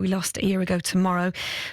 we lost a year ago tomorrow.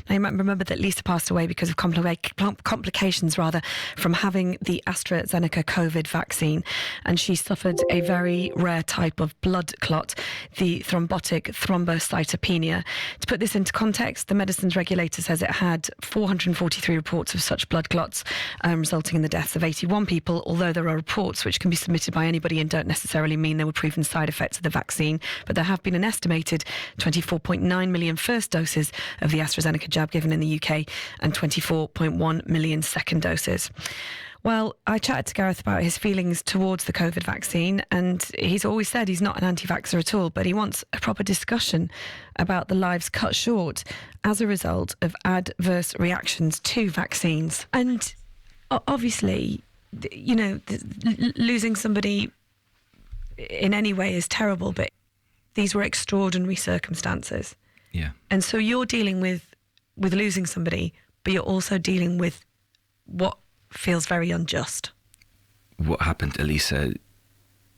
Now, you might remember that Lisa passed away because of complications from having the AstraZeneca COVID vaccine, and she suffered a very rare type of blood clot, the thrombotic thrombocytopenia. To put this into context, the medicines regulator says it had 443 reports of such blood clots, resulting in the deaths of 81 people, although there are reports which can be submitted by anybody and don't necessarily mean they were proven side effects of the vaccine. But there have been an estimated 24.9 million first doses of the AstraZeneca jab given in the UK and 24.1 million second doses. Well, I chatted to Gareth about his feelings towards the COVID vaccine, and he's always said he's not an anti-vaxxer at all, but he wants a proper discussion about the lives cut short as a result of adverse reactions to vaccines. And obviously, you know, losing somebody in any way is terrible, but these were extraordinary circumstances. Yeah. And so you're dealing with losing somebody, but you're also dealing with what feels very unjust. What happened to Lisa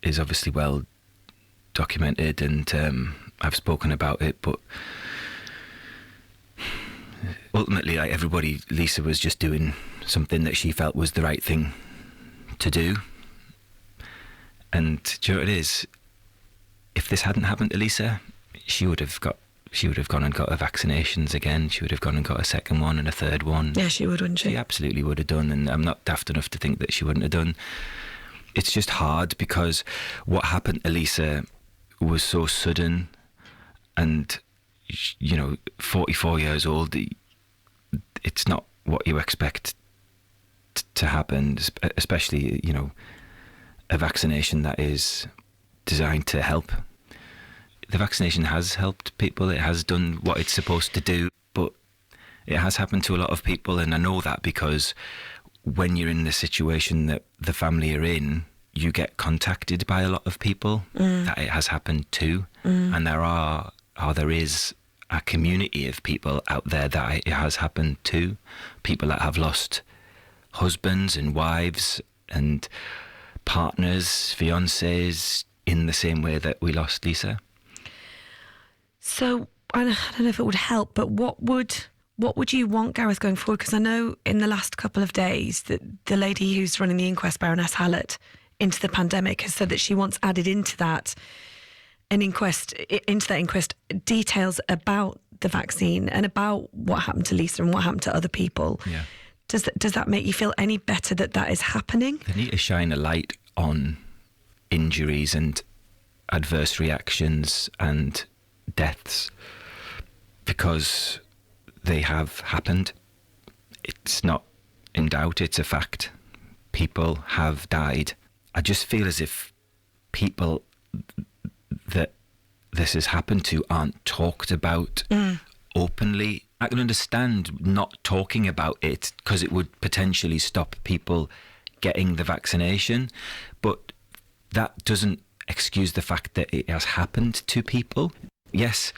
is obviously well documented, and I've spoken about it, but ultimately, like everybody, Lisa was just doing something that she felt was the right thing to do. And do you know what it is? If this hadn't happened to Lisa, she would have gone and got her vaccinations again. She would have gone and got a second one and a third one. Yeah, she would, wouldn't she? She absolutely would have done, and I'm not daft enough to think that she wouldn't have done. It's just hard because what happened to Lisa was so sudden, and, you know, 44 years old, it's not what you expect to happen, especially, you know, a vaccination that is designed to help. The vaccination has helped people. It has done what it's supposed to do, but it has happened to a lot of people, and I know that because when you're in the situation that the family are in, you get contacted by a lot of people that it has happened to, and there is a community of people out there that it has happened to, people that have lost husbands and wives and partners, fiancés, in the same way that we lost Lisa. So I don't know if it would help, but what would you want, Gareth, going forward? Because I know in the last couple of days that the lady who's running the inquest, Baroness Hallett, into the pandemic, has said that she wants added into that inquest details about the vaccine and about what happened to Lisa and what happened to other people. Yeah. Does that make you feel any better that is happening? They need to shine a light on injuries and adverse reactions and deaths, because they have happened. It's not in doubt, it's a fact. People have died. I just feel as if people that this has happened to aren't talked about openly. I can understand not talking about it because it would potentially stop people getting the vaccination, but that doesn't excuse the fact that it has happened to people. Yes,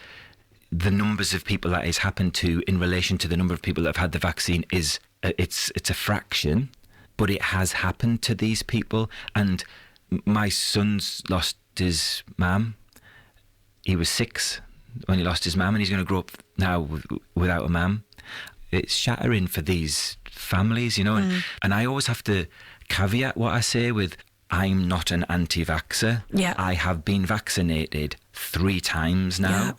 the numbers of people that it's happened to in relation to the number of people that have had the vaccine it's a fraction, but it has happened to these people. And my son's lost his mum. He was 6 when he lost his mum, and he's going to grow up now without a mum. It's shattering for these families, you know. And I always have to caveat what I say with, I'm not an anti-vaxxer. Yeah. I have been vaccinated 3 times now. Yeah.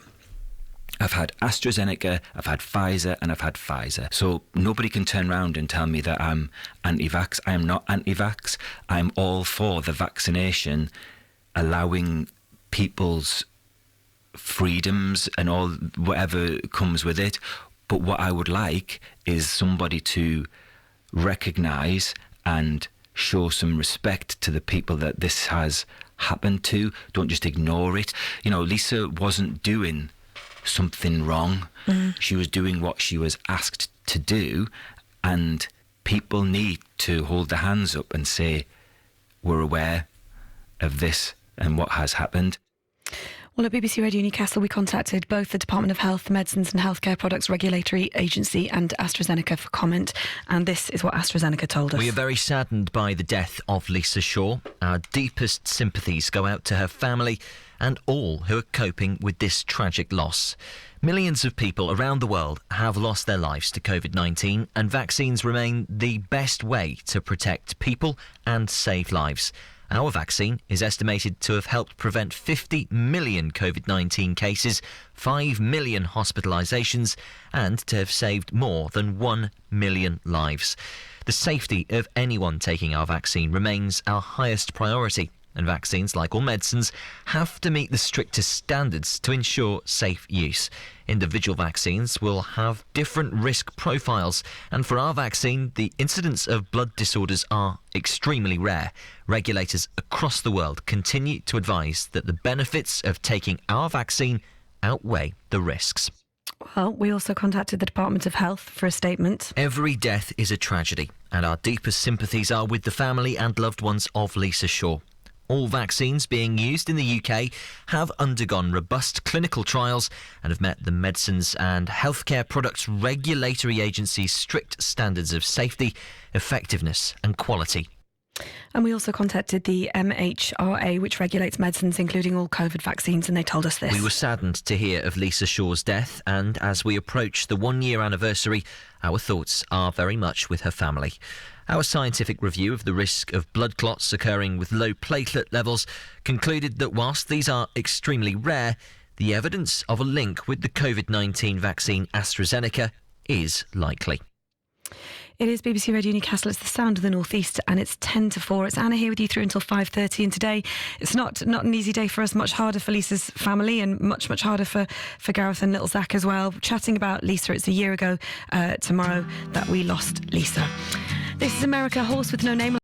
I've had AstraZeneca, I've had Pfizer, and I've had Pfizer. So nobody can turn around and tell me that I'm anti-vax. I am not anti-vax. I'm all for the vaccination, allowing people's freedoms and all whatever comes with it. But what I would like is somebody to recognise and show some respect to the people that this has happened to. Don't just ignore it. You know, Lisa wasn't doing something wrong. She was doing what she was asked to do, and people need to hold their hands up and say, we're aware of this and what has happened. Well, at BBC Radio Newcastle, we contacted both the Department of Health, Medicines and Healthcare Products Regulatory Agency and AstraZeneca for comment, and this is what AstraZeneca told us. We are very saddened by the death of Lisa Shaw. Our deepest sympathies go out to her family and all who are coping with this tragic loss. Millions of people around the world have lost their lives to COVID-19, and vaccines remain the best way to protect people and save lives. Our vaccine is estimated to have helped prevent 50 million COVID-19 cases, 5 million hospitalisations, and to have saved more than 1 million lives. The safety of anyone taking our vaccine remains our highest priority, and vaccines, like all medicines, have to meet the strictest standards to ensure safe use. Individual vaccines will have different risk profiles, and for our vaccine, the incidence of blood disorders are extremely rare. Regulators across the world continue to advise that the benefits of taking our vaccine outweigh the risks. Well, we also contacted the Department of Health for a statement. Every death is a tragedy, and our deepest sympathies are with the family and loved ones of Lisa Shaw. All vaccines being used in the UK have undergone robust clinical trials and have met the Medicines and Healthcare Products Regulatory Agency's strict standards of safety, effectiveness and quality. And we also contacted the MHRA, which regulates medicines, including all COVID vaccines, and they told us this. We were saddened to hear of Lisa Shaw's death, and as we approach the 1-year anniversary, our thoughts are very much with her family. Our scientific review of the risk of blood clots occurring with low platelet levels concluded that whilst these are extremely rare, the evidence of a link with the COVID-19 vaccine AstraZeneca is likely. It is BBC Radio Newcastle. It's the sound of the North East, and it's 10 to 4. It's Anna here with you through until 5:30. And today, it's not an easy day for us. Much harder for Lisa's family, and much harder for Gareth and little Zach as well. Chatting about Lisa, it's a year ago tomorrow that we lost Lisa. This is America, Horse with No Name.